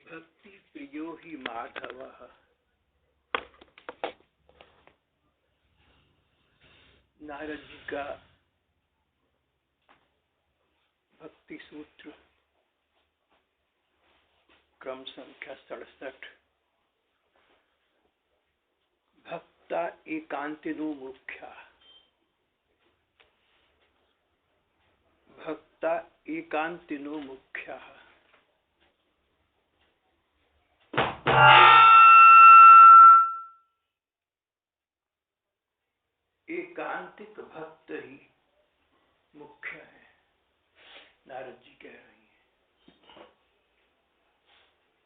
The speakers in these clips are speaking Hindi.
भक्ति प्रियो ही माधवः। नारद जी का भक्ति सूत्र क्रम संख्या 67। भक्ता एकांतिनो मुख्या। भक्ता एकांतिनो मुख्या। एकांतिक भक्त ही मुख्य है, नारद जी कह रही हैं।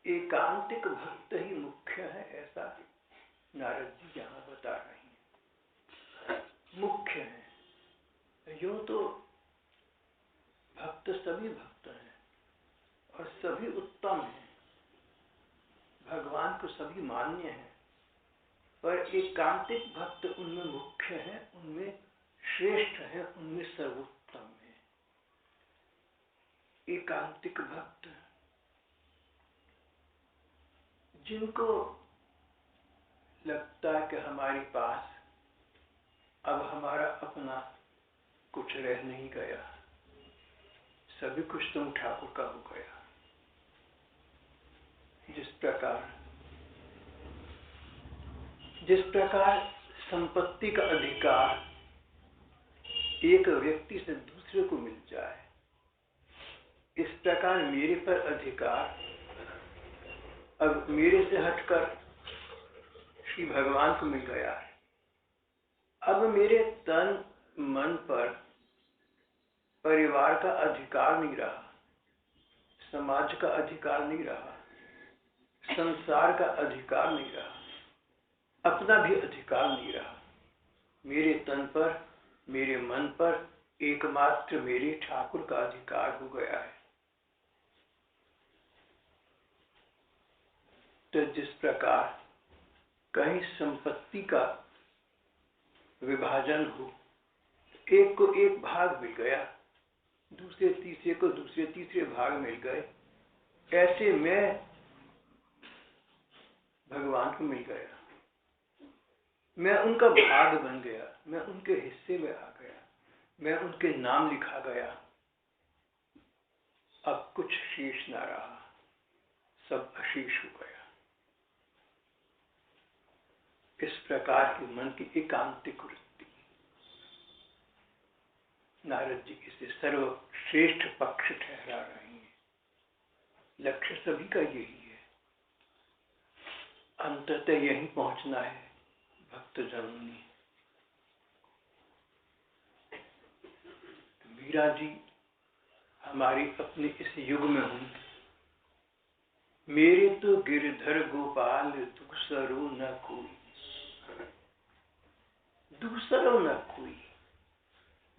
एकांतिक भक्त ही मुख्य है, ऐसा नारद जी यहाँ बता रही हैं। मुख्य है, यूं तो भक्त सभी भक्त हैं और सभी उत्तम हैं, भगवान को सभी मान्य हैं, पर एकांतिक भक्त उनमें मुख्य है, उनमें श्रेष्ठ है, उनमें सर्वोत्तम है। एकांतिक भक्त जिनको लगता है कि हमारे पास अब हमारा अपना कुछ रह नहीं गया, सभी कुछ तुम ठाकुर का हो गया। जिस प्रकार संपत्ति का अधिकार एक व्यक्ति से दूसरे को मिल जाए, इस प्रकार मेरे पर अधिकार अब मेरे से हटकर श्री भगवान को मिल गया है। अब मेरे तन मन पर परिवार का अधिकार नहीं रहा, समाज का अधिकार नहीं रहा, संसार का अधिकार नहीं रहा, अपना भी अधिकार नहीं रहा। मेरे तन पर, मेरे मन पर एकमात्र मेरे ठाकुर का अधिकार हो गया है। तो जिस प्रकार कहीं संपत्ति का विभाजन हो, एक को एक भाग मिल गया, दूसरे तीसरे को दूसरे तीसरे भाग मिल गए, ऐसे मैं भगवान को मिल गया, मैं उनका भाग बन गया, मैं उनके हिस्से में आ गया, मैं उनके नाम लिखा गया। अब कुछ शेष ना रहा, सब अशेष हो गया। इस प्रकार के मन की एकांतिक वृत्ति नारद जी इसे सर्वश्रेष्ठ पक्ष ठहरा रही है। लक्ष्य सभी का यही है, अंततः यही पहुंचना है भक्त जनों ने। मीरा जी हमारी अपने इस युग में हुई, मेरे तो गिरधर गोपाल दूसरो न कोई, दूसरो न कोई।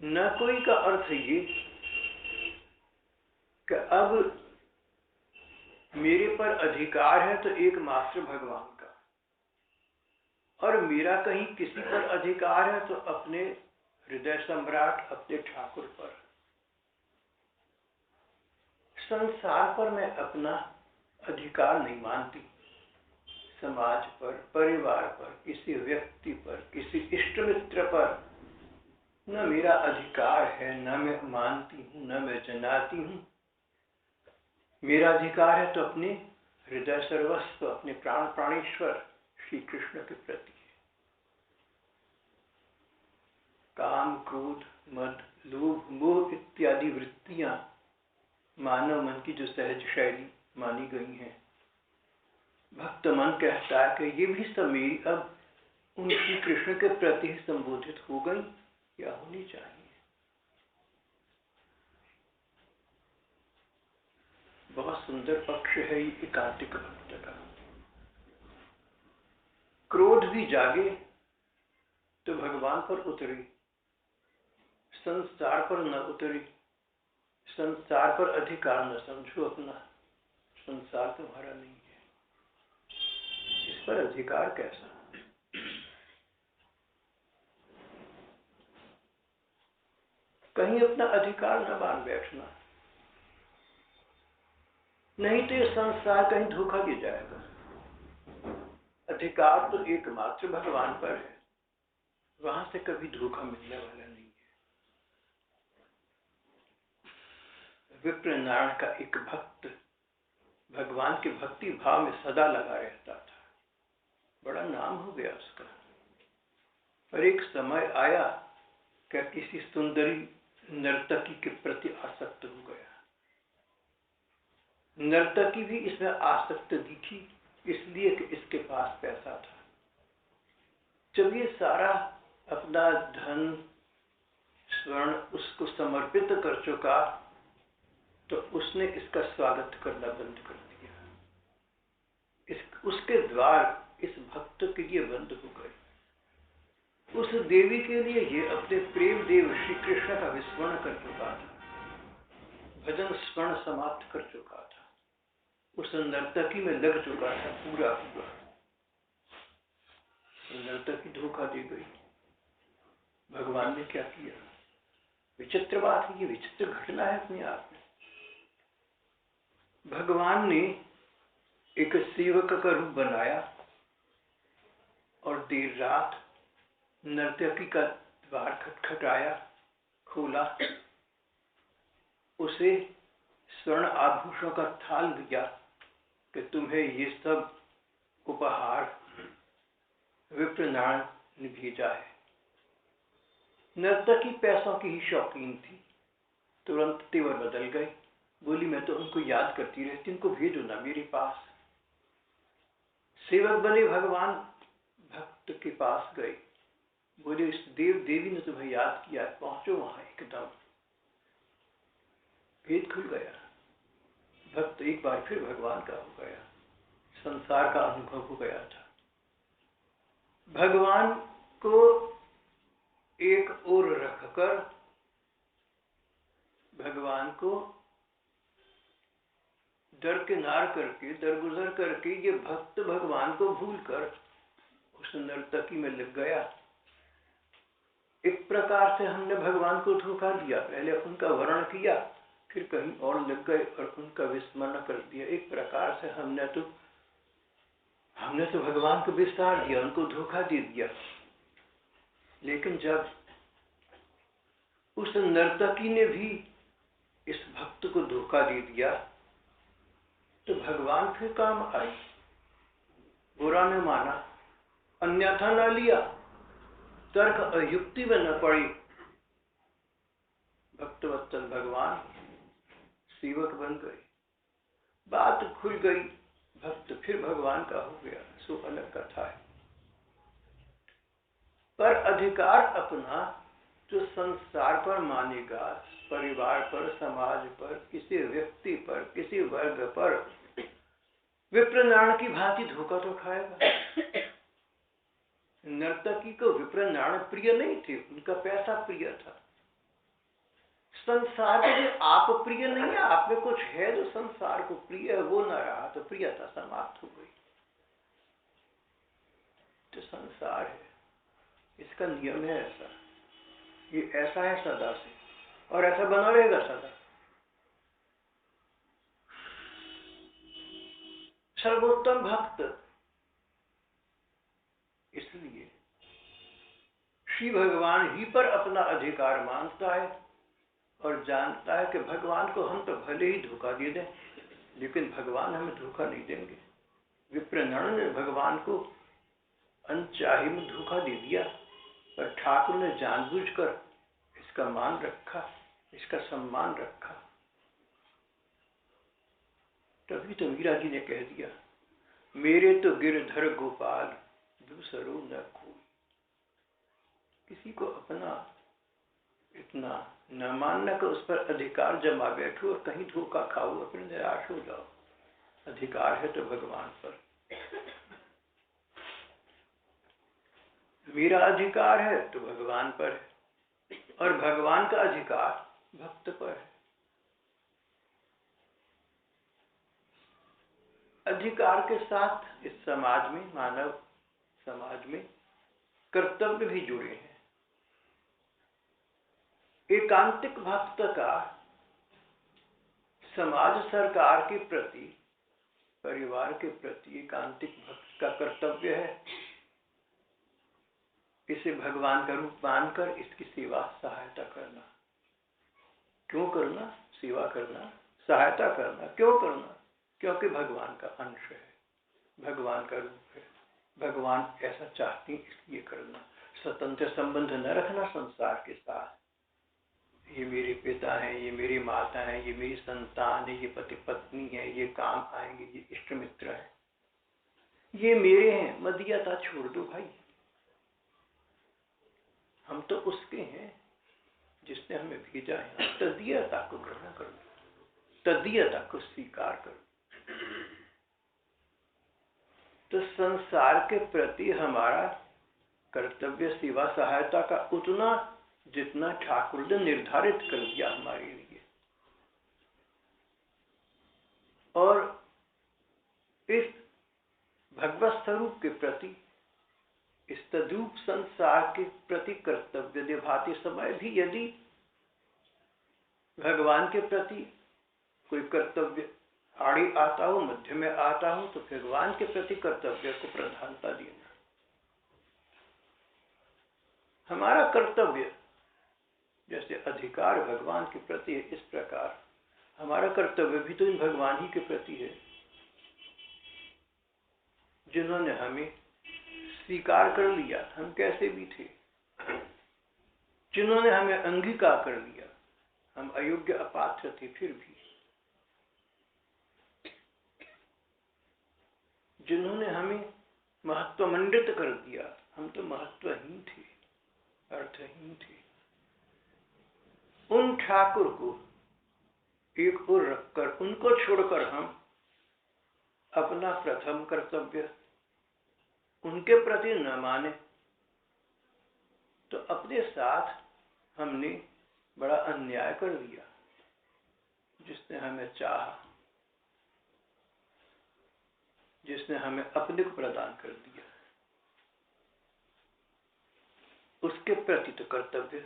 न कोई का अर्थ ये कि अब मेरे पर अधिकार है तो एकमात्र भगवान का, और मेरा कहीं किसी पर अधिकार है तो अपने हृदय सम्राट अपने ठाकुर पर। संसार पर मैं अपना अधिकार नहीं मानती, समाज पर, परिवार पर, किसी व्यक्ति पर, किसी इष्ट मित्र पर न मेरा अधिकार है, न मैं मानती हूं, न मैं जनाती हूं। मेरा अधिकार है तो अपने हृदय सर्वस्व, अपने प्राण प्राणेश्वर श्री कृष्ण के प्रति है। काम, क्रोध, मद, लोभ, मोह इत्यादि वृत्तियां मानव मन की जो सहज शैली मानी गई हैं, भक्त मन कहता है कि ये भी सब मेरी अब उनकी कृष्ण के प्रति ही संबोधित हो गई या होनी चाहिए। बहुत सुंदर पक्ष है ये एकांतिक भक्त का। क्रोध भी जागे तो भगवान पर उतरे, संसार पर न उतरे। संसार पर अधिकार न समझो अपना, संसार तुम्हारा नहीं है, इस पर अधिकार कैसा। कहीं अपना अधिकार न मान बैठना। नहीं तो ये संसार कहीं धोखा दे जाएगा। अधिकार तो एकमात्र भगवान पर है, वहां से कभी धोखा मिलने वाला नहीं है। विप्रनारायण का एक भक्त भगवान के भक्ति भाव में सदा लगा रहता था, बड़ा नाम हो गया उसका। पर एक समय आया क्या किसी सुंदरी नर्तकी के प्रति आसक्त हो गया। नर्तकी भी इसमें आसक्त दिखी इसलिए कि इसके पास पैसा था। जब ये सारा अपना धन स्वर्ण उसको समर्पित कर चुका तो उसने इसका स्वागत करना बंद कर दिया। उसके द्वार इस भक्त के लिए बंद हो गए। उस देवी के लिए ये अपने प्रेम देव श्री कृष्ण का विस्मरण कर चुका था, भजन स्मरण समाप्त कर चुका था, उस नर्तकी में लग चुका था पूरा। नर्तकी धोखा दे गई। भगवान ने क्या किया? विचित्र बात है, ये विचित्र घटना है अपने आप में। भगवान ने एक सेवक का रूप बनाया और देर रात नर्तकी का द्वार खटखटाया, खोला, उसे स्वर्ण आभूषणों का थाल दिया कि तुम्हें ये सब उपहार विप्रनारायण ने भेजा है। नर्तकी पैसों की ही शौकीन थी, तुरंत तेवर बदल गई, बोली मैं तो उनको याद करती रहती, उनको भेजो ना मेरे पास। सेवक बने भगवान भक्त के पास गए, बोले इस देवी ने तुम्हें याद किया, पहुंचो वहां एकदम। भेद खुल गया। भक्त एक बार फिर भगवान का हो गया, संसार का अनुभव हो गया था। भगवान को एक ओर रखकर, भगवान को दरकिनार करके, दरगुजर करके ये भक्त भगवान को भूलकर उस नर्तकी में लग गया। एक प्रकार से हमने भगवान को धोखा दिया, पहले उनका वर्ण किया, फिर कहीं और लग गए और उनका विस्मरण कर दिया। एक प्रकार से हमने तो भगवान को विस्तार दिया, उनको धोखा दे दिया। लेकिन जब उस नर्तकी ने भी इस भक्त को धोखा दे दिया तो भगवान फिर काम आई, बुरा न माना, अन्यथा न लिया, तर्क अयुक्ति में न पड़ी। भक्तवत्सल भगवान सेवक बन गए, बात खुल गई, भक्त फिर भगवान का हो गया। सो अलग कथा है। पर अधिकार अपना जो संसार पर मानेगा, परिवार पर, समाज पर, किसी व्यक्ति पर, किसी वर्ग पर, विप्रनारायण की भांति धोखा तो खाएगा। नर्तकी को विप्रनारायण प्रिय नहीं थे, उनका पैसा प्रिय था। संसार के लिए आप प्रिय नहीं है, आप में कुछ है जो संसार को प्रिय है, वो न रहा तो प्रियता समाप्त हो गई। तो संसार है, इसका नियम है ऐसा, ये ऐसा है सदा से और ऐसा बना रहेगा सदा। सर्वोत्तम भक्त इसलिए श्री भगवान ही पर अपना अधिकार मानता है और जानता है कि भगवान को हम तो भले ही धोखा दे दें, लेकिन भगवान हमें धोखा नहीं देंगे। विप्रनारायण ने भगवान को अनचाही में धोखा दे दिया, पर ठाकुर ने जानबूझकर इसका मान रखा, इसका सम्मान रखा। तभी तो मीरा जी ने कह दिया, मेरे तो गिरधर गोपाल दूसरो न कोई। किसी को अपना इतना न मानना कि उस पर अधिकार जमा बैठो और कहीं धोखा खाओ, अपने निराश हो जाओ। अधिकार है तो भगवान पर, मेरा अधिकार है तो भगवान पर है, और भगवान का अधिकार भक्त पर है। अधिकार के साथ इस समाज में, मानव समाज में कर्तव्य भी जुड़े हैं। एकांतिक भक्त का समाज सरकार के प्रति, परिवार के प्रति एकांतिक भक्त का कर्तव्य है इसे भगवान का रूप मानकर इसकी सेवा सहायता करना। क्यों करना? सेवा करना, सहायता करना। क्यों करना? क्योंकि भगवान का अंश है, भगवान का रूप है, भगवान ऐसा चाहते हैं इसलिए करना। स्वतंत्र संबंध न रखना संसार के साथ। ये मेरे पिता हैं, ये मेरी माता है, ये मेरी संतान है, ये पति पत्नी है, ये काम आएंगे, ये इष्ट मित्र है, ये मेरे हैं, मदीयता छोड़ दो भाई। हम तो उसके हैं जिसने हमें भेजा है। तदीयता को ग्रहण करो, तदीयता को स्वीकार करो। तो संसार के प्रति हमारा कर्तव्य सेवा सहायता का उतना जितना ठाकुर ने निर्धारित कर दिया हमारे लिए। और इस भगवत स्वरूप के प्रति, इस तद्रूप संसार के प्रति कर्तव्य निभाते समय भी यदि भगवान के प्रति कोई कर्तव्य आड़े आता हो, मध्य में आता हो, तो भगवान के प्रति कर्तव्य को प्रधानता देना। हमारा कर्तव्य जैसे अधिकार भगवान के प्रति है, इस प्रकार हमारा कर्तव्य भी तो इन भगवान ही के प्रति है जिन्होंने हमें स्वीकार कर लिया, हम कैसे भी थे, जिन्होंने हमें अंगीकार कर लिया, हम अयोग्य अपात्र थे, फिर भी जिन्होंने हमें महत्वमंडित कर दिया, हम तो महत्वहीन थे, अर्थहीन थे। उन ठाकुर को एक ओर रखकर, उनको छोड़कर हम अपना प्रथम कर्तव्य उनके प्रति न माने तो अपने साथ हमने बड़ा अन्याय कर दिया। जिसने हमें चाहा, जिसने हमें अपने को प्रदान कर दिया, उसके प्रति तो कर्तव्य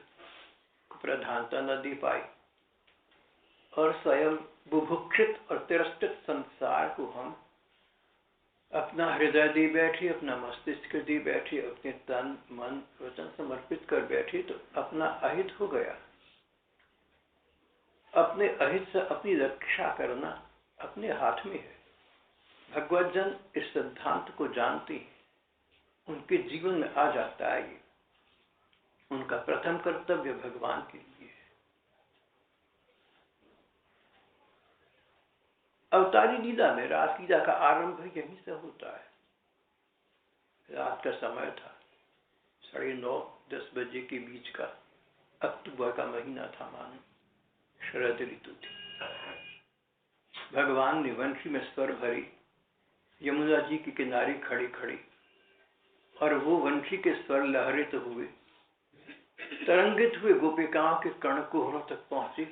को प्रधानता न दे पाई और स्वयं बुभुक्षित और तिरस्कृत संसार को हम अपना हृदय दे बैठे, अपना मस्तिष्क दे बैठे, अपने तन मन वचन समर्पित कर बैठे, तो अपना अहित हो गया। अपने अहित से अपनी रक्षा करना अपने हाथ में है। भगवत जन इस सिद्धांत को जानते हैं, उनके जीवन में आ जाता है ये। उनका प्रथम कर्तव्य भगवान के लिए है। अवतारी लीला में रास लीला का आरंभ यहीं से होता है। रात का समय था, 9:30-10 बजे के बीच का अक्टूबर का महीना था, मानो शरद ऋतु थी। भगवान ने वंशी में स्वर भरी, यमुना जी के किनारे खड़े खड़े, और वो वंशी के स्वर लहरित हुए, तरंगित हुए गोपिकाओं के कर्णकुहरों तक पहुंचे।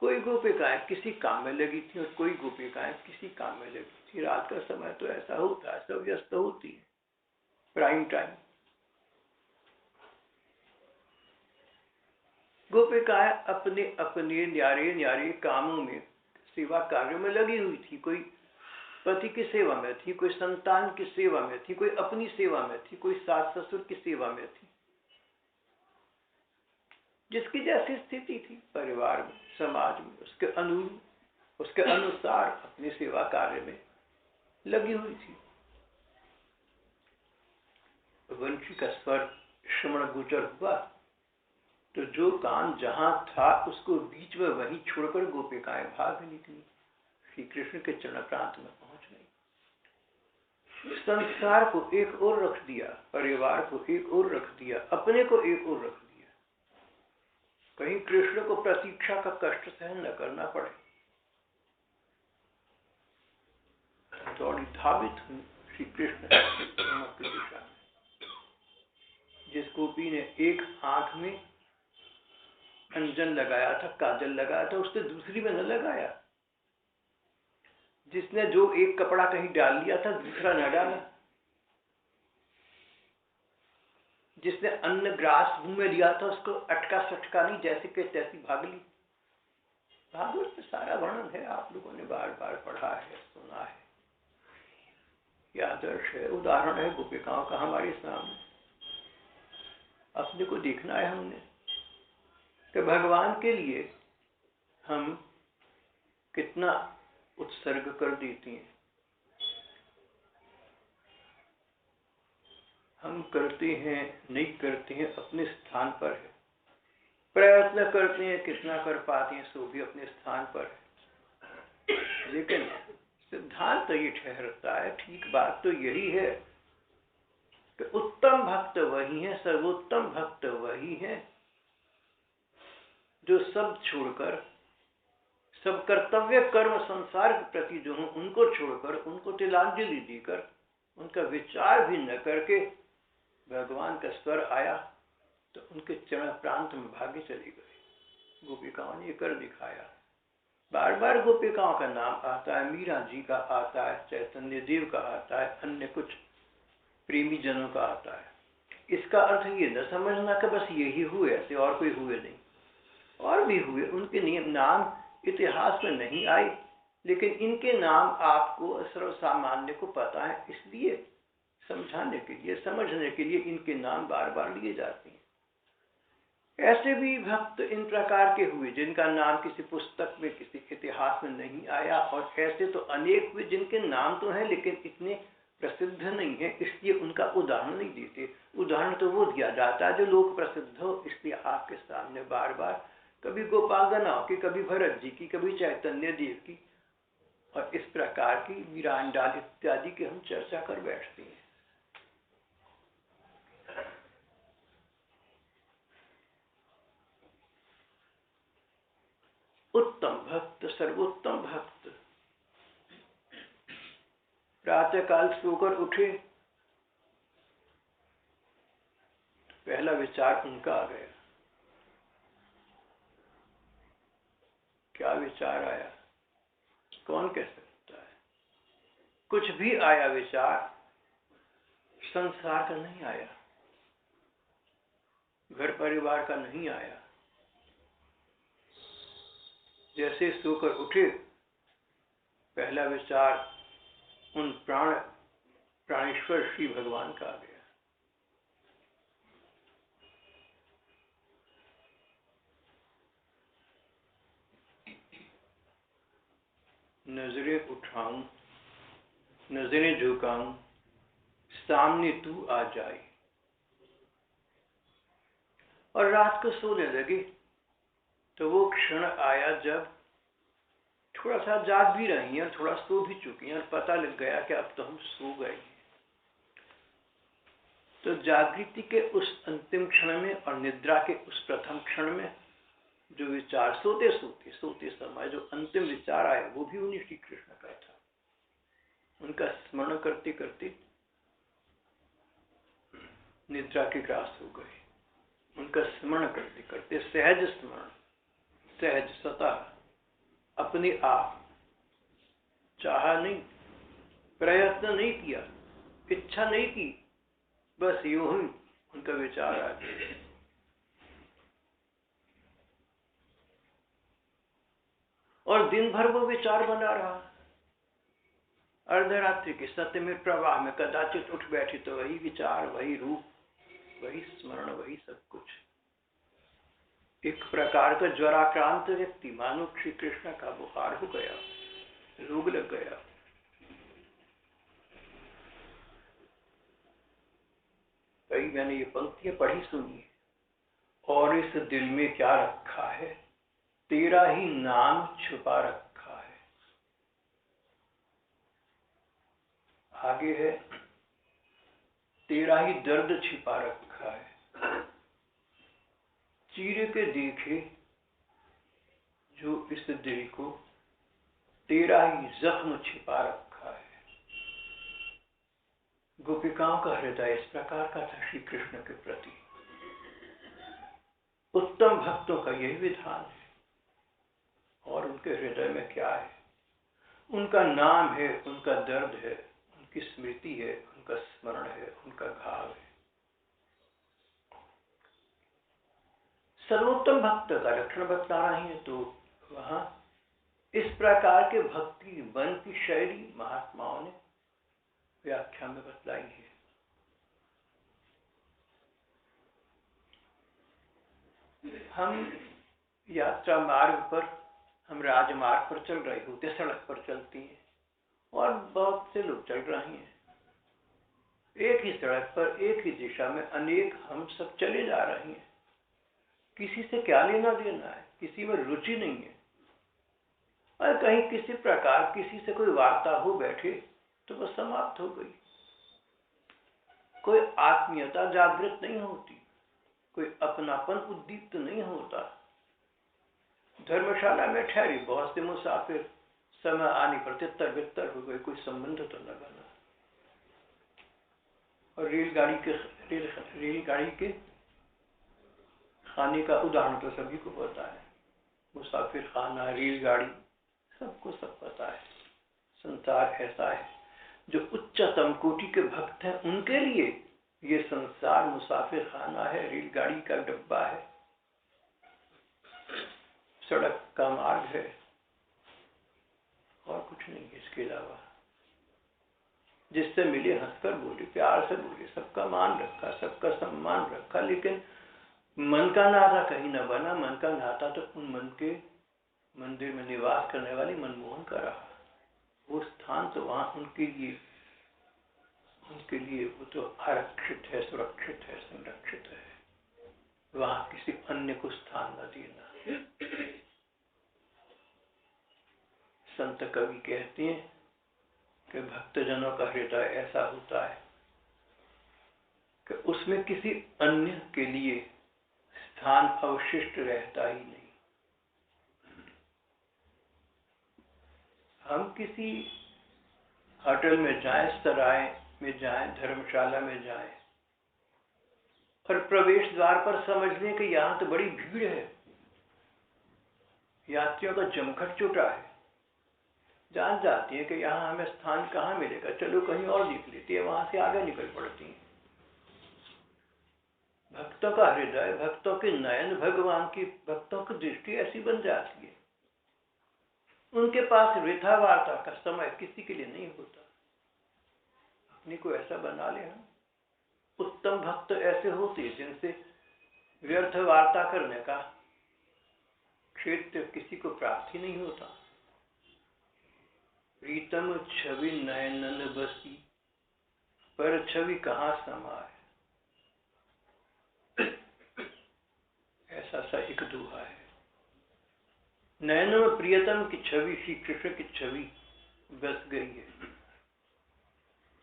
कोई गोपिकाएं किसी काम में लगी थी और कोई गोपिकाएं किसी काम में लगी थी। रात का समय तो ऐसा होता है, सब व्यस्त होती है, प्राइम टाइम। गोपिकाएं अपने अपने न्यारे न्यारे कामों में, सेवा कार्यों में लगी हुई थी। कोई पति की सेवा में थी, कोई संतान की सेवा में थी, कोई अपनी सेवा में थी, कोई सास ससुर की सेवा में थी। जिसकी जैसी स्थिति थी परिवार में, समाज में, उसके अनुरूप, उसके अनुसार अपनी सेवा कार्य में लगी हुई थी। वंशी का स्वर श्रवण गोचर हुआ तो जो काम जहां था उसको बीच में वहीं छोड़कर गोपिकाएं भाग निकली, श्री कृष्ण के चरण प्रांत में पहुंच गई। संसार को एक ओर रख दिया, परिवार को एक ओर रख दिया, अपने को एक ओर रख दिया, कहीं कृष्ण को प्रतीक्षा का कष्ट सहन न करना पड़े। दौड़ी धावित हुई श्री कृष्ण की दिशा में। जिस गोपी ने एक आंख में अंजन लगाया था, काजल लगाया था, उसने दूसरी में न लगाया। जिसने जो एक कपड़ा कहीं डाल लिया था, दूसरा न डाला। जिसने अन्न ग्रास मुंह में लिया था, उसको अटका सटका नहीं, जैसे के तैसी भाग ली। भागवत में सारा वर्णन है, आप लोगों ने बार बार पढ़ा है, सुना है। यह आदर्श है, उदाहरण है गोपिकाओं का हमारे सामने। अपने को देखना है हमने कि भगवान के लिए हम कितना उत्सर्ग कर देती हैं। हम करते हैं नहीं करते हैं अपने स्थान पर है, प्रयत्न करते हैं कितना कर पाते हैं सो भी अपने स्थान पर है। लेकिन सिद्धांत तो ये ठहरता है, ठीक बात तो यही है कि उत्तम भक्त वही है, सर्वोत्तम भक्त वही है जो सब छोड़कर, सब कर्तव्य कर्म संसार के प्रति जो हो उनको छोड़कर, उनको तिलांजलि देकर, उनका विचार भी न करके भगवान का स्वर आया तो उनके चरण प्रांत में भागे चले गए। गोपिकाओं ने कर दिखाया। बार बार गोपिकाओं का नाम आता है, मीरा जी का आता है, चैतन्य देव का आता है, अन्य कुछ प्रेमी जनों का आता है। इसका अर्थ ये न समझना कि बस यही हुए, ऐसे और कोई हुए नहीं, और भी हुए। उनके नाम इतिहास में नहीं आए, लेकिन इनके नाम आपको सर्वसामान्य को पता है, इसलिए समझाने के लिए, समझने के लिए इनके नाम बार बार लिए जाते हैं। ऐसे भी भक्त इन प्रकार के हुए जिनका नाम किसी पुस्तक में, किसी इतिहास में नहीं आया, और ऐसे तो अनेक हुए जिनके नाम तो हैं लेकिन इतने प्रसिद्ध नहीं है, इसलिए उनका उदाहरण नहीं देते। उदाहरण तो वो दिया जाता है जो लोक प्रसिद्ध हो, इसलिए आपके सामने बार बार कभी गोपांगनाओं की, कभी भरत जी की, कभी चैतन्य देव की, और इस प्रकार की वीरांडाल इत्यादि की हम चर्चा कर बैठते हैं। उत्तम भक्त, सर्वोत्तम भक्त प्रातः काल सोकर उठे, पहला विचार उनका आ गया। क्या विचार आया कौन कह सकता है? कुछ भी आया विचार, संसार का नहीं आया, घर परिवार का नहीं आया। जैसे सोकर उठे, पहला विचार उन प्राणेश्वर श्री भगवान का आ गया। नजरें उठाऊं, नजरें झुकाऊं, सामने तू आ जाए। और रात को सोने लगे तो वो क्षण आया जब थोड़ा सा जाग भी रही हैं, थोड़ा सो भी चुकी हैं, और पता लग गया कि अब तो हम सो गए। तो जागृति के उस अंतिम क्षण में और निद्रा के उस प्रथम क्षण में जो विचार सोते समय जो अंतिम विचार आया, वो भी उन्हीं श्री कृष्ण का था। उनका स्मरण करते करते निद्रा के ग्रास हो गए। उनका स्मरण करते करते सहज स्मरण, सहज स्वतः अपने आप, चाहा नहीं, प्रयत्न नहीं किया, इच्छा नहीं की, बस यूं ही उनका विचार आ गया। और दिन भर वो विचार बना रहा। अर्धरात्रि के सत्यमित प्रवाह में कदाचित उठ बैठी तो वही विचार, वही रूप, वही स्मरण, वही सब कुछ। एक प्रकार का ज्वराक्रांत व्यक्ति, मानो श्री कृष्ण का बुखार हो गया, रोग लग गया। कई मैंने ये पंक्तियां पढ़ी सुनी। और इस दिल में क्या रखा है, तेरा ही नाम छुपा रखा है। आगे है, तेरा ही दर्द छिपा रखा है। चीर के देखे जो इस दिल को, तेरा ही जख्म छिपा रखा है। गोपिकाओं का हृदय इस प्रकार का था श्री कृष्ण के प्रति। उत्तम भक्तों का यही विधान है। और उनके हृदय में क्या है? उनका नाम है, उनका दर्द है, उनकी स्मृति है, उनका स्मरण है, उनका घाव है। सर्वोत्तम भक्त का लक्षण बतला रहे हैं तो वहां इस प्रकार के भक्ति वन की शैली महात्माओं ने व्याख्या में बतलाई है। हम यात्रा मार्ग पर, हम राजमार्ग पर चल रहे होते, सड़क पर चलती हैं और बहुत से लोग चल रहे हैं। एक ही सड़क पर एक ही दिशा में अनेक हम सब चले जा रहे हैं। किसी से क्या लेना देना है, किसी में रुचि नहीं है। और कहीं किसी प्रकार किसी से कोई वार्ता हो बैठे तो वह समाप्त हो गई। कोई आत्मीयता जागृत नहीं होती, कोई अपनापन उद्दीप्त नहीं होता। धर्मशाला में ठहरी बहुत से मुसाफिर, समय आने पर तितर बितर हो गए, कोई संबंध तो न बना। और रेलगाड़ी के खाने का उदाहरण तो सभी को पता है। मुसाफिर खाना, रेलगाड़ी, सबको सब पता है। संसार ऐसा है, जो उच्चतम कोटि के भक्त हैं उनके लिए ये संसार मुसाफिर खाना है, रेलगाड़ी का डब्बा है, सड़क का मार्ग है, और कुछ नहीं है इसके अलावा। जिससे मिले हंसकर बोले, प्यार से बोले, सबका मान रखा, सबका सम्मान रखा, लेकिन मन का नाता कहीं न बना। मन का नाता तो उन मन के मंदिर में निवास करने वाले मनमोहन का रहा। वो स्थान तो वहां उनके लिए वो तो आरक्षित है, सुरक्षित है, संरक्षित है। वहां किसी अन्य को स्थान न देना। संत कवि कहते हैं कि भक्तजनों का हृदय ऐसा होता है कि उसमें किसी अन्य के लिए स्थान अवशिष्ट रहता ही नहीं। हम किसी होटल में जाएं, सराय में जाएं, धर्मशाला में जाएं और प्रवेश द्वार पर समझ लें कि यहां तो बड़ी भीड़ है, यात्रियों का जमघट जुटा है। जान जाती है कि यहाँ हमें स्थान कहाँ मिलेगा, चलो कहीं और देख लेती है, वहां से आगे निकल पड़ती है। भक्तों का हृदय, भक्तों के नयन भगवान की, भक्तों की दृष्टि ऐसी बन जाती है, उनके पास वृथा वार्ता का समय किसी के लिए नहीं होता। अपने को ऐसा बना ले हम। उत्तम भक्त ऐसे होते जिनसे व्यर्थ वार्ता करने का क्षेत्र किसी को प्राप्त ही नहीं होता। प्रीतम छवि नयनन बसी, पर छवि कहाँ समाए, ऐसा सा एक दोहा है। नयनों में प्रियतम की छवि, श्री कृष्ण की छवि बस गई है।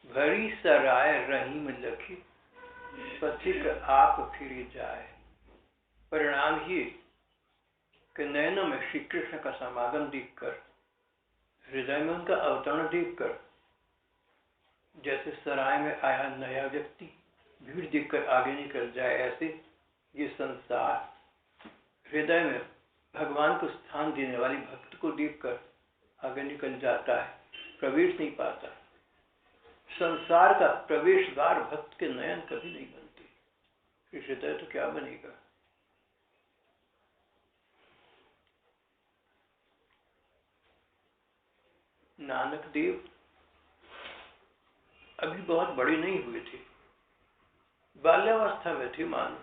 भरी सराय रहीम लखी, पथिक आप फिर जाए। परिणाम ये कि नयनों में श्री कृष्ण का समागम देखकर, हृदय में उनका अवतरण देखकर, जैसे सराय में आया नया व्यक्ति भीड़ देखकर आगे निकल जाए, ऐसे ये संसार हृदय में भगवान को स्थान देने वाले भक्त को देखकर आगे निकल जाता है, प्रवेश नहीं पाता। संसार का प्रवेश द्वार भक्त के नयन कभी नहीं बनते, हृदय तो क्या बनेगा। नानक देव अभी बहुत बड़े नहीं हुए थे, बाल्यावस्था में थे मानो।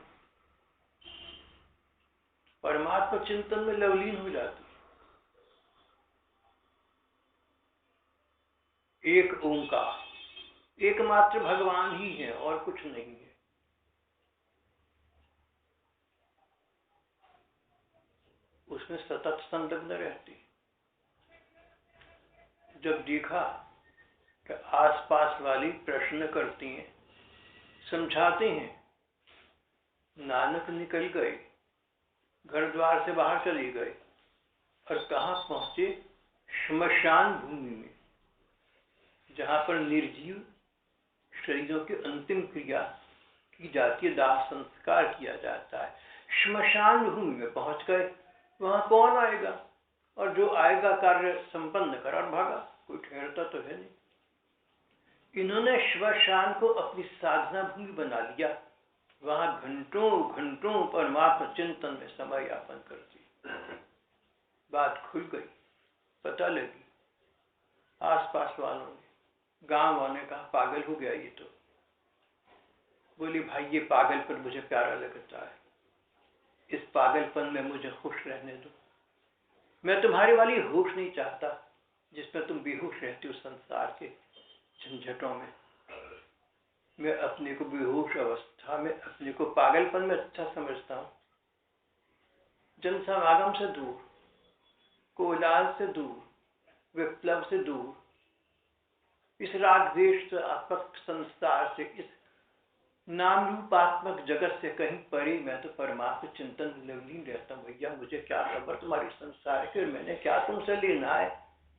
परमात्मा चिंतन में लवलीन हो जाती। एक ओंकार, एकमात्र भगवान ही है और कुछ नहीं है। उसमें सतत संलग्न रहती। जब देखा कि आसपास वाली प्रश्न करती हैं, समझाते हैं, नानक निकल गए, घर द्वार से बाहर चले गए और कहाँ पहुंचे, श्मशान भूमि में, जहां पर निर्जीव शरीरों की अंतिम क्रिया की जाती है, दाह संस्कार किया जाता है। श्मशान भूमि में पहुंच गए। वहां कौन आएगा, और जो आएगा कार्य संपन्न कर और भागा, कोई ठहरता तो है नहीं। इन्होंने श्मशान को अपनी साधना भूमि बना लिया। वहां घंटों घंटों परमात्मा चिंतन में समय यापन करती। बात खुल गई। पता लगी, आसपास वालों ने, गांव वालों ने कहा पागल हो गया ये तो। बोली भाई ये पागलपन मुझे प्यारा लगता है, इस पागलपन में मुझे खुश रहने दो। मैं तुम्हारी वाली होश नहीं चाहता जिसमें तुम बेहोश रहती हो संसार के झंझटों में। मैं अपने को बेहोश अवस्था में, अपने को पागलपन में अच्छा समझता हूँ। जनसमागम से दूर, कोलाहल से दूर, विप्लव से दूर, इस राग द्वेष आत्मक संसार से, इस नाम रूपात्मक जगत से कहीं परे मैं तो परमात्मा चिंतन में लीन रहता हूँ। भैया मुझे क्या खबर तुम्हारी संसार की, और मैंने क्या तुमसे लेना है।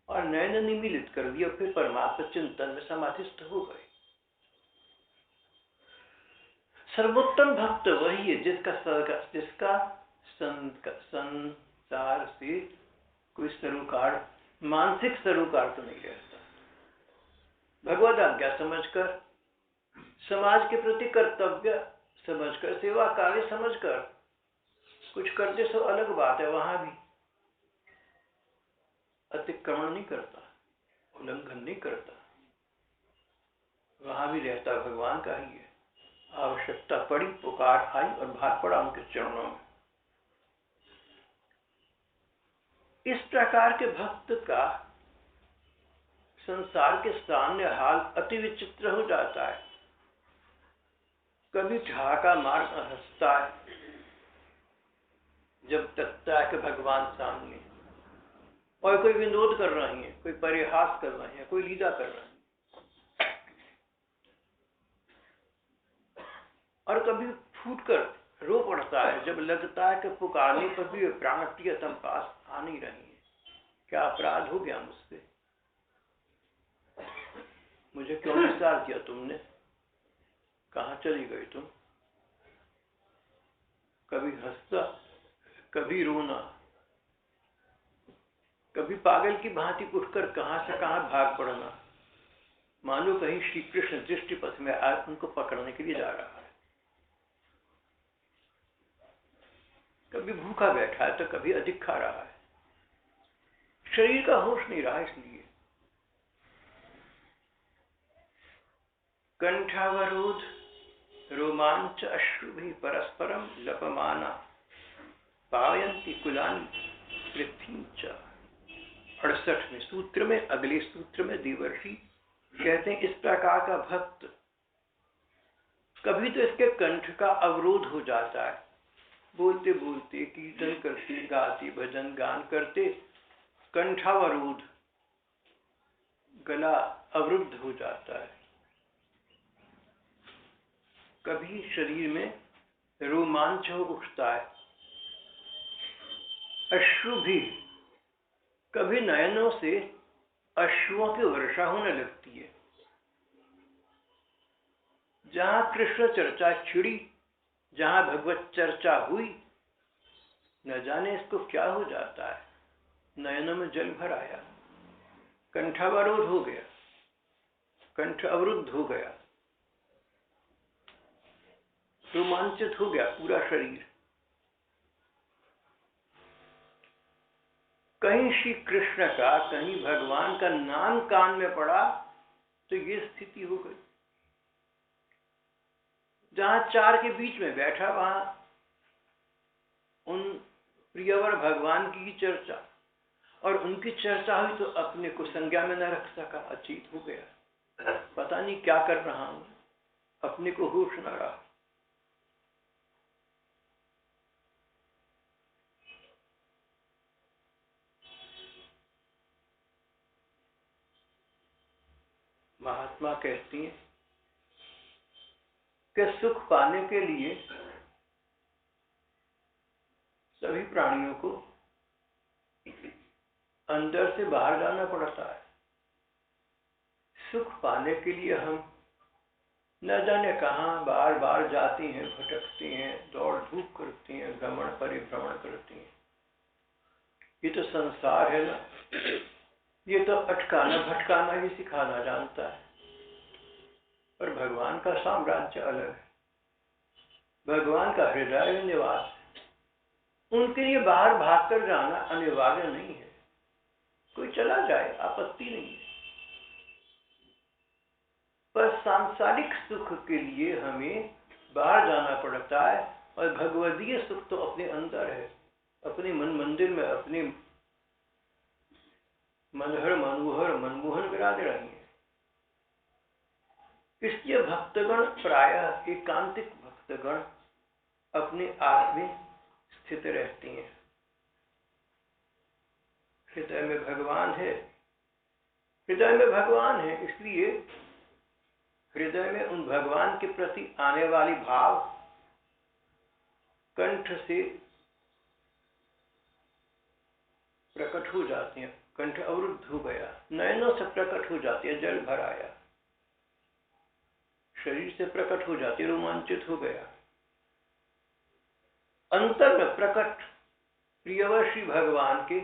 और नयन निमीलित कर दिया, फिर परमात्मा चिंतन में समाधिस्थ हो गए। सर्वोत्तम भक्त वही है जिसका संसार से कोई सरोकार, मानसिक सरोकार तो नहीं रहता। भगवद आज्ञा समझकर, समाज के प्रति कर्तव्य समझकर, सेवा कार्य समझकर कुछ करते सो अलग बात है। वहां भी अतिक्रमण नहीं करता, उल्लंघन नहीं करता, वहां भी रहता भगवान का ही है। आवश्यकता पड़ी, पुकार आई और भाग पड़ा उनके चरणों में। इस प्रकार के भक्त का संसार के सामने हाल अति विचित्र हो जाता है। कभी ठहाका मार हंसता है जब तकता है कि भगवान सामने, और कोई विनोद कर रही है, कोई परिहास कर रहे हैं, कोई लीला कर रहे हैं। और कभी फूटकर रो पड़ता है जब लगता है कि पुकारने पर भी प्राण प्रियतम पास आ नहीं रही है। क्या अपराध हो गया मुझसे, मुझे क्यों विचार किया तुमने, कहां चली गई तुम। कभी हंसता, कभी रोना, कभी पागल की भांति उठकर कहां से कहां भाग पड़ना, मानो कहीं श्री कृष्ण दृष्टि पथ में आज उनको पकड़ने के लिए जा रहा है। कभी भूखा बैठा है तो कभी अधिक खा रहा है, शरीर का होश नहीं रहा। इसलिए कंठावरोध रोमांच अश्रुभि परस्परम लपमाना पावयंती कुलानी पृथ्वी च। 68वें सूत्र में, अगले सूत्र में देवर्षि कहते हैं इस प्रकार का भक्त कभी तो इसके कंठ का अवरोध हो जाता है, बोलते बोलते, कीर्तन करते, गाते, भजन गान करते कंठावरोध, गला अवरुद्ध हो जाता है। कभी शरीर में रोमांच हो उठता है, अश्रु भी, कभी नयनों से अश्रुओं की वर्षा होने लगती है। जहां कृष्ण चर्चा छिड़ी, जहां भगवत चर्चा हुई, न जाने इसको क्या हो जाता है, नयनों में जल भर आया, कंठावरोध हो गया, कंठ अवरुद्ध हो गया, रोमांचित हो गया पूरा शरीर। कहीं श्री कृष्ण का, कहीं भगवान का नाम कान में पड़ा तो ये स्थिति हो गई। जहां चार के बीच में बैठा, वहां उन प्रियवर भगवान की चर्चा, और उनकी चर्चा हुई तो अपने को संज्ञा में न रख सका, अचेत हो गया, पता नहीं क्या कर रहा हूं, अपने को होश न रहा। महात्मा कहती हैं कि सुख पाने के लिए सभी प्राणियों को अंदर से बाहर जाना पड़ता है। सुख पाने के लिए हम न जाने कहां बार बार जाते हैं, भटकते हैं, दौड़ धूप करते हैं, भ्रमण परिभ्रमण करते हैं। ये तो संसार है ना, ये तो अटकाना भटकाना ही सिखाना जानता है। पर भगवान का साम्राज्य अलग है, भगवान का हृदय निवास है। उनके लिए बाहर भागकर जाना अनिवार्य नहीं है। कोई चला जाए, आपत्ति नहीं है। पर सांसारिक सुख के लिए हमें बाहर जाना पड़ता है, और भगवदीय सुख तो अपने अंदर है, अपने मन मंदिर में अपने मनहर मनोहर मनमोहन विराज रही है। इसलिए भक्तगण प्रायः एकांतिक भक्तगण अपने आप में स्थित रहती हैं। हृदय में भगवान है, हृदय में भगवान है, इसलिए हृदय में उन भगवान के प्रति आने वाली भाव कंठ से प्रकट हो जाती हैं। कंठ अवरुद्ध हो गया, नयनों से प्रकट हो जाती है, जल भर आया, शरीर से प्रकट हो जाती है, रोमांचित हो गया। अंतर में प्रकट प्रियवर श्री भगवान के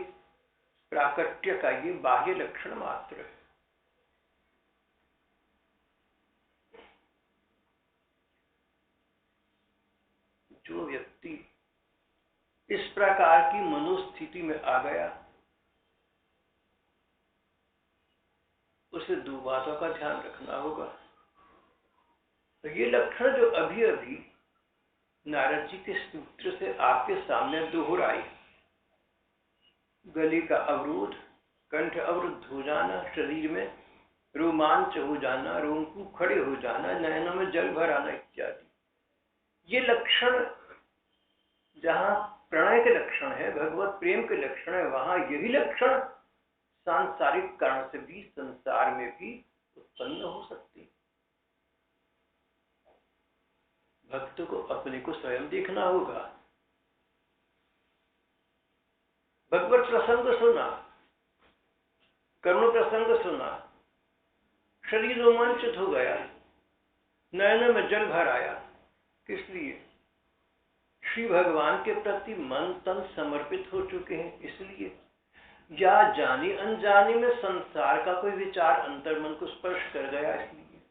प्राकट्य का ये बाह्य लक्षण मात्र है। जो व्यक्ति इस प्रकार की मनोस्थिति में आ गया, उसे दो बातों का ध्यान रखना होगा। तो ये लक्षण जो अभी अभी नारद जी के सूत्र से आपके सामने दोहराई, गले का अवरोध, कंठ अवरुद्ध हो जाना, शरीर में रोमांच हो जाना, रोंकू खड़े हो जाना, नयनों में जल भर आना इत्यादि, ये लक्षण जहाँ प्रणय के लक्षण है, भगवत प्रेम के लक्षण है, वहां यही लक्षण सांसारिक कारण से भी संसार में भी उत्पन्न हो सकती। भक्त को अपने को स्वयं देखना होगा। भगवत प्रसंग सुना, करुण प्रसंग सुना, शरीर रोमांचित हो गया, नयनों में जल भर आया, किस लिए? श्री भगवान के प्रति मन तन समर्पित हो चुके हैं, इसलिए। या जाने अनजाने में संसार का कोई विचार अंतर्मन को स्पर्श कर गया, इसलिए।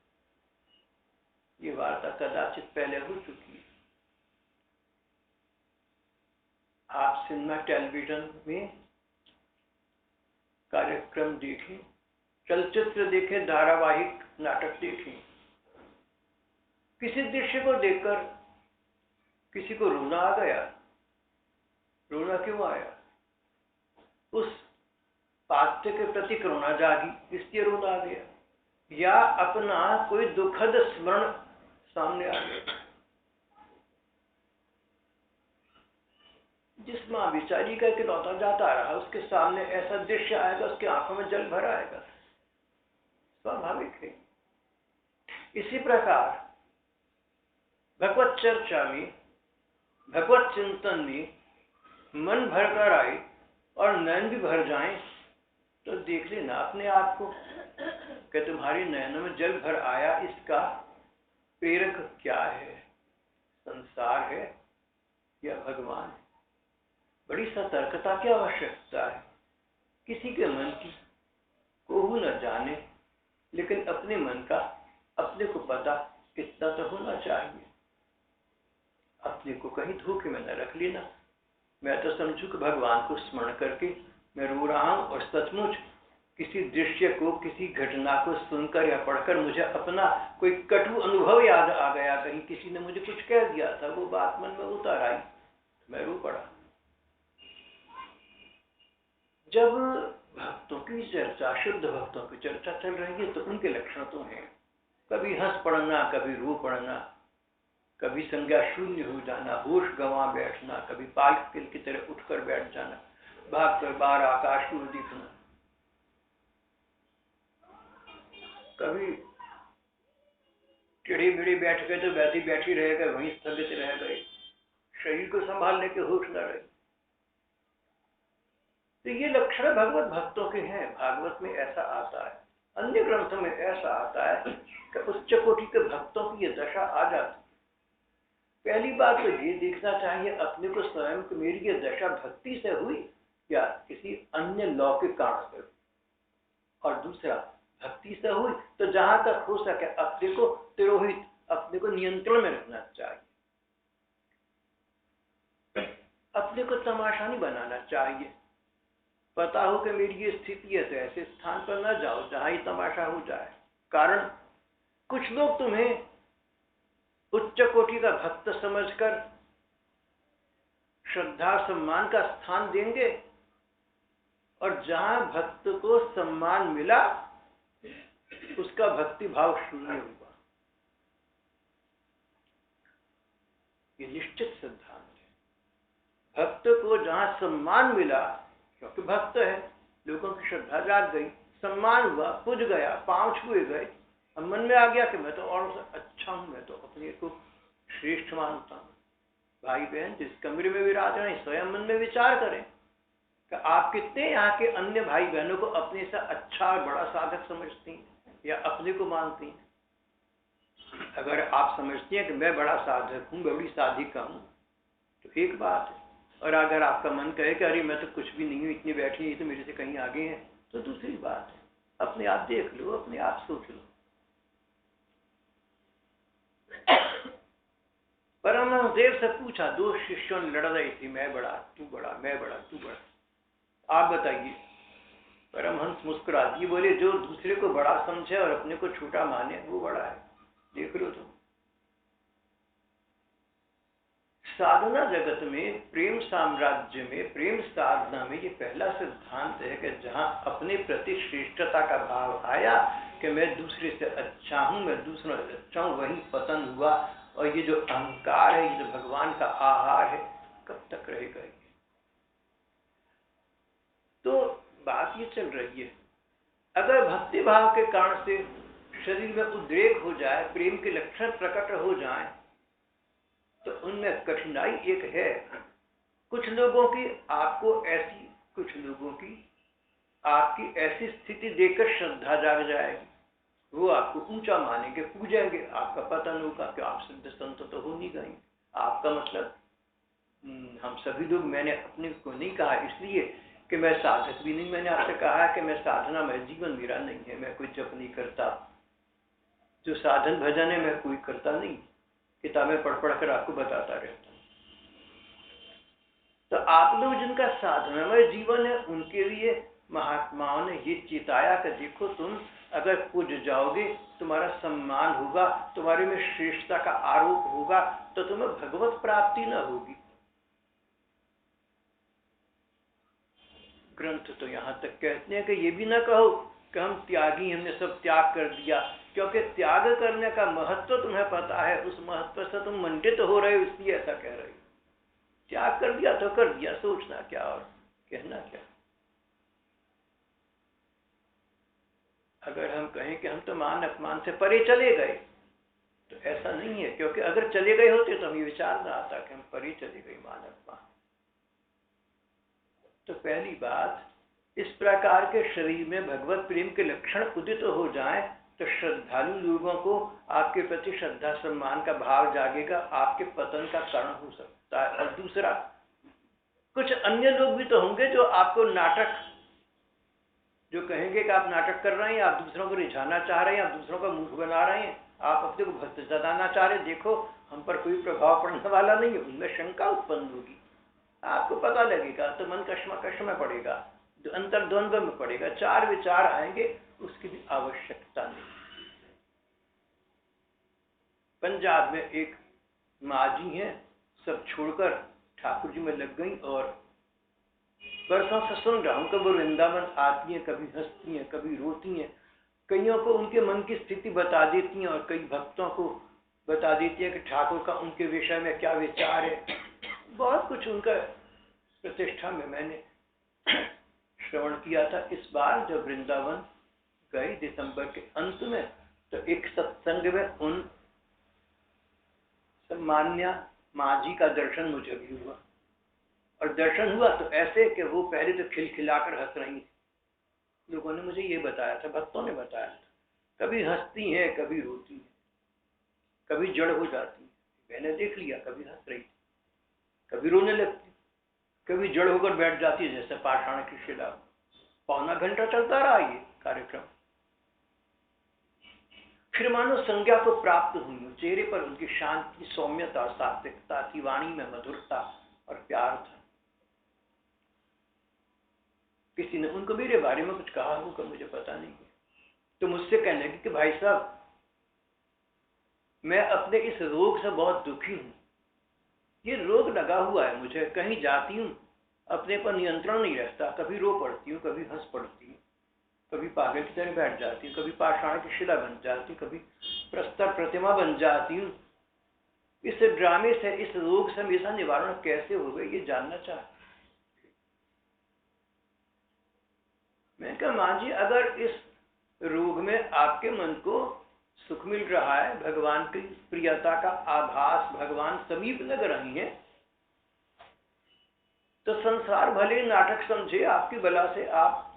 ये वार्ता कदाचित पहले हो चुकी है। आप सिनेमा टेलीविजन में कार्यक्रम देखें, चलचित्र देखें, धारावाहिक नाटक देखें, किसी दृश्य को देखकर किसी को रोना आ गया। रोना क्यों आया? उस पात्र के प्रति करुणा जागी, इसलिए रोना आ गया। या अपना कोई दुखद स्मरण सामने आ गया। जिस माँ बेचारी का इकलौता जाता रहा, उसके सामने ऐसा दृश्य आएगा, उसकी आंखों में जल भर आएगा, स्वाभाविक है। इसी प्रकार भगवत चर्चा में, भगवत चिंतन में मन भरकर आए और नयन भी भर जाएं, तो देख लेना अपने आप को कि तुम्हारे नयनों में जल भर आया, इसका प्रेरक क्या है? संसार है या भगवान है? बड़ी सतर्कता की आवश्यकता है। किसी के मन की कोहू न जाने, लेकिन अपने मन का अपने को पता इतना तो होना चाहिए। अपने को कहीं धोखे में न रख लेना। मैं तो समझू कि भगवान को स्मरण करके मैं रो रहा हूं, और सचमुच किसी दृश्य को, किसी घटना को सुनकर या पढ़कर मुझे अपना कोई कटु अनुभव याद आ गया, कहीं किसी ने मुझे कुछ कह दिया था, वो बात मन में उतर आई, मैं रो पड़ा। जब भक्तों की चर्चा, शुद्ध भक्तों की चर्चा चल रही है, तो उनके लक्षण तो हैं। कभी हंस पड़ना, कभी रो पड़ना, कभी संज्ञा शून्य हो जाना, होश गंवा बैठना, कभी पागल की तरह उठकर बैठ जाना, भागकर बाहर आकाश को दिखना, कभी टेढ़े मेढ़े बैठ गए तो वैसे ही बैठी रह गए, वहीं स्थगित रह गए, शरीर को संभालने के होश न रहे। तो ये लक्षण भगवत भक्तों के हैं। भागवत में ऐसा आता है, अन्य ग्रंथों में ऐसा आता है कि उच्च कोटि के भक्तों की ये दशा आ जाती। पहली बात तो ये देखना चाहिए अपने को स्वयं कि मेरी ये दशा भक्ति से हुई या किसी अन्य लौकिक कारण से हुई। और दूसरा, भक्ति से हुई तो जहां तक हो सके अपने को तिरोहित, अपने को नियंत्रण में रखना चाहिए, अपने को तमाशा नहीं बनाना चाहिए। पता हो कि मेरी ये स्थिति है तो ऐसे स्थान पर न जाओ जहां ही तमाशा हो जाए। कारण कुछ लोग तुम्हें उच्च कोटि का भक्त समझकर श्रद्धा सम्मान का स्थान देंगे, और जहां भक्त को सम्मान मिला उसका भक्ति भाव शून्य हुआ। ये निश्चित सिद्धांत है। भक्त को जहां सम्मान मिला, क्योंकि भक्त है, लोगों की श्रद्धा जाग गई, सम्मान हुआ, पूज गया, पांव छुए गए, अब मन में आ गया कि मैं तो और से अच्छा हूं, मैं तो अपने को श्रेष्ठ मानता हूं। भाई बहन जिस कमरे में विराज रहे हैं स्वयं मन में विचार करें कि आप कितने यहाँ के अन्य भाई बहनों को अपने से अच्छा और बड़ा साधक समझती हैं या अपने को मानती हैं। अगर आप समझती हैं कि मैं बड़ा साधक हूँ, बड़ी साधिका हूँ, तो एक बात है। और अगर आपका मन कहे कि अरे मैं तो कुछ भी नहीं हूँ, इतनी बैठी है तो मेरे से कहीं आगे हैं, तो दूसरी बात है। अपने आप देख लो, अपने आप सोच लो। परमहंस देव से पूछा, दो शिष्यों ने लड़ रही थी, मैं बड़ा तू बड़ा, मैं बड़ा तू बड़ा, आप बताइए। परमहंस मुस्कुरा दिए, बोले जो दूसरे को बड़ा समझे और अपने को छोटा माने वो बड़ा है। देख लो तुम। साधना जगत में, प्रेम साम्राज्य में, प्रेम साधना में ये पहला सिद्धांत है कि जहां अपने प्रति श्रेष्ठता का भाव आया कि मैं दूसरे से अच्छा हूं, मैं दूसरों से अच्छा हूं, वहीं पतन हुआ। और ये जो अहंकार है, ये जो भगवान का आहार है, कब तक रहेगा ये? तो बात ये चल रही है, अगर भक्ति भाव के कारण से शरीर में उद्रेक हो जाए, प्रेम के लक्षण प्रकट हो जाए, तो उनमें कठिनाई एक है। कुछ लोगों की आपकी ऐसी स्थिति देखकर श्रद्धा जाग जाएगी, वो आपको ऊंचा मानेंगे, पूजेंगे, आपका पतन होगा कि आप सिद्ध संत तो हो नहीं गए। आपका मतलब हम सभी लोग, मैंने अपने को नहीं कहा इसलिए कि मैं साधक भी नहीं, मैंने आपसे कहा कि मैं साधना में जीवन मेरा नहीं है, मैं कोई जप नहीं करता, जो साधन भजन है मैं कोई करता नहीं, किताबें पढ़ पढ़ कर आपको बताता रहता हूँ। तो आप लोग जिनका साधनामय जीवन है, उनके लिए महात्माओं ने ये चिताया कि देखो तुम अगर पूज जाओगे, तुम्हारा सम्मान होगा, तुम्हारे में श्रेष्ठता का आरोप होगा, तो तुम्हें भगवत प्राप्ति न होगी। ग्रंथ तो यहाँ तक कहते हैं कि ये भी ना कहो कि हम त्यागी, हमने सब त्याग कर दिया, क्योंकि त्याग करने का महत्व तुम्हें पता है, उस महत्व से तुम मंडित हो रहे हो, इसलिए ऐसा कह रहे हो। त्याग कर दिया तो कर दिया, सोचना क्या और कहना क्या। अगर हम कहें कि हम तो मान अपमान से परे चले गए, तो ऐसा नहीं है, क्योंकि अगर चले गए होते तो हमें विचार ना आता कि हम परे चले गए मान अपमान। तो पहली बात, इस प्रकार के शरीर में भगवत प्रेम के लक्षण उदित हो जाए तो श्रद्धालु लोगों को आपके प्रति श्रद्धा सम्मान का भाव जागेगा, आपके पतन का कारण हो सकता है। और दूसरा, कुछ अन्य लोग भी तो होंगे जो आपको नाटक, जो कहेंगे कि आप नाटक कर रहे हैं, आप दूसरों को रिझाना चाह रहे हैं, आप दूसरों का मूर्ख बना रहे हैं, आप अपने को भक्त जताना चाह रहे हैं, देखो हम पर कोई प्रभाव पड़ने वाला नहीं है। उनमें शंका उत्पन्न होगी, आपको पता लगेगा, तो मन कश्मकश में पड़ेगा, अंतर्द्वंद्व में पड़ेगा, चार विचार आएंगे, उसकी भी आवश्यकता नहीं। पंजाब में एक माँ जी हैं, सब छोड़कर ठाकुर जी में लग गई, और बरसों से सुन रहा हूँ, कभी वृंदावन आती हैं, कभी हंसती हैं, कभी रोती हैं, कईयों को उनके मन की स्थिति बता देती हैं, और कई भक्तों को बता देती हैं कि ठाकुर का उनके विषय में क्या विचार है। बहुत कुछ उनका प्रतिष्ठा में मैंने श्रवण किया था। इस बार जब वृंदावन गए दिसंबर के अंत में, तो एक सत्संग में उन सम्मान्या माँ जी का दर्शन मुझे भी हुआ, और दर्शन हुआ तो ऐसे कि वो पहले तो खिलखिलाकर हंस रही थी। लोगों ने मुझे ये बताया था, भक्तों ने बताया था, कभी हंसती हैं, कभी रोती हैं, कभी जड़ हो जाती है, मैंने देख लिया, कभी हंस रही थी, कभी रोने लगती, कभी जड़ होकर बैठ जाती है जैसे पाषाण की शिला। पौना घंटा चलता रहा ये कार्यक्रम। फिर मानो संज्ञा को प्राप्त हुई, चेहरे पर उनकी शांति, सौम्यता और सात्विकता थी, वाणी में मधुरता और प्यार था। किसी ने उनको मेरे बारे में कुछ कहा होगा, मुझे पता नहीं है। तो मुझसे कहने लगी कि भाई साहब, मैं अपने इस रोग से बहुत दुखी हूँ। ये रोग लगा हुआ है मुझे, कहीं जाती हूँ अपने पर नियंत्रण नहीं रहता, कभी रो पड़ती हूँ, कभी हंस पड़ती हूँ, कभी पागल की तरह बैठ जाती हूँ, कभी पाषाण की शिला बन जाती हूँ, कभी प्रस्तर प्रतिमा बन जाती हूँ। इस ड्रामे से, इस रोग से हमेशा निवारण कैसे होगा, ये जानना चाहती। मैंने कहा माँ जी, अगर इस रोग में आपके मन को सुख मिल रहा है, भगवान की प्रियता का आभास, भगवान समीप लग रही है, तो संसार भले नाटक समझे, आपकी बला से आप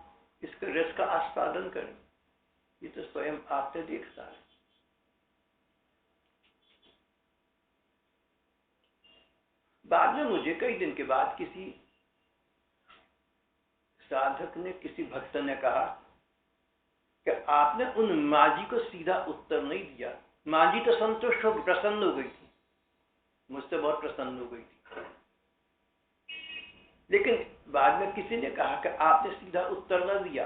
इसके रस का आस्वादन करें। ये तो स्वयं आपने देखता है। बाद में मुझे कई दिन के बाद किसी साधक ने, किसी भक्त ने कहा कि आपने उन माँ जी को सीधा उत्तर नहीं दिया। माँ जी तो संतुष्ट हो, प्रसन्न हो गई थी, मुझसे बहुत प्रसन्न हो गई थी, लेकिन बाद में किसी ने कहा कि आपने सीधा उत्तर न दिया।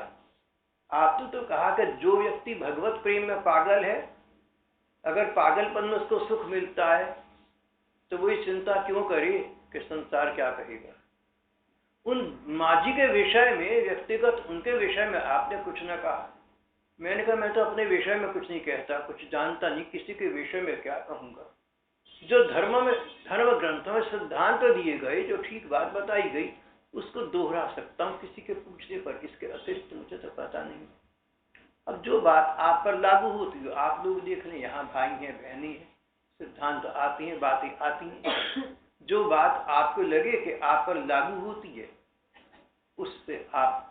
आपने तो कहा कि जो व्यक्ति भगवत प्रेम में पागल है, अगर पागलपन में उसको सुख मिलता है तो वही चिंता क्यों करे कि संसार क्या कहेगा। उन माँ जी के विषय में, व्यक्तिगत उनके विषय में आपने कुछ न कहा। मैंने कहा मैं तो अपने विषय में कुछ नहीं कहता, कुछ जानता नहीं, किसी के विषय में क्या कहूँगा। जो धर्म ग्रंथों में सिद्धांत दिए गए, जो ठीक बात बताई गई, उसको दोहरा सकता हूँ किसी के पूछने पर, इसके अतिरिक्त मुझे तो पता नहीं। अब जो बात आप पर लागू होती है, आप लोग देख लें, यहाँ भाई हैं, बहनें हैं, सिद्धांत आती हैं, बातें आती हैं, जो बात आपको लगे कि आप पर लागू होती है, उससे आप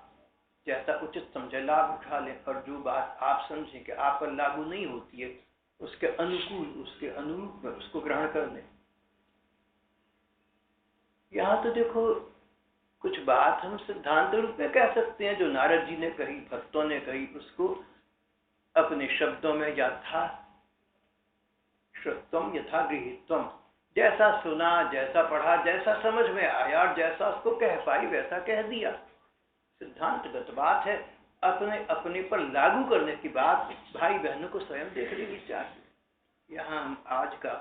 जैसा उचित समझे लाभ उठा लें, और जो बात आप समझें कि आप पर लागू नहीं होती है, उसके अनुकूल, उसके अनुरूप में उसको ग्रहण कर लें। यहाँ तो देखो, कुछ बात हम सिद्धांत रूप में कह सकते हैं, जो नारद जी ने कही, भक्तों ने कही, उसको अपने शब्दों में यथा श्रुतम यथा गृहीतम, जैसा सुना, जैसा पढ़ा, जैसा समझ में आया और जैसा उसको कह पाई वैसा कह दिया। सिद्धांतगत बात है, अपने अपने पर लागू करने की बात भाई बहनों को स्वयं देख लेनी चाहिए। यहाँ हम आज का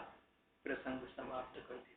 प्रसंग समाप्त कर देते हैं।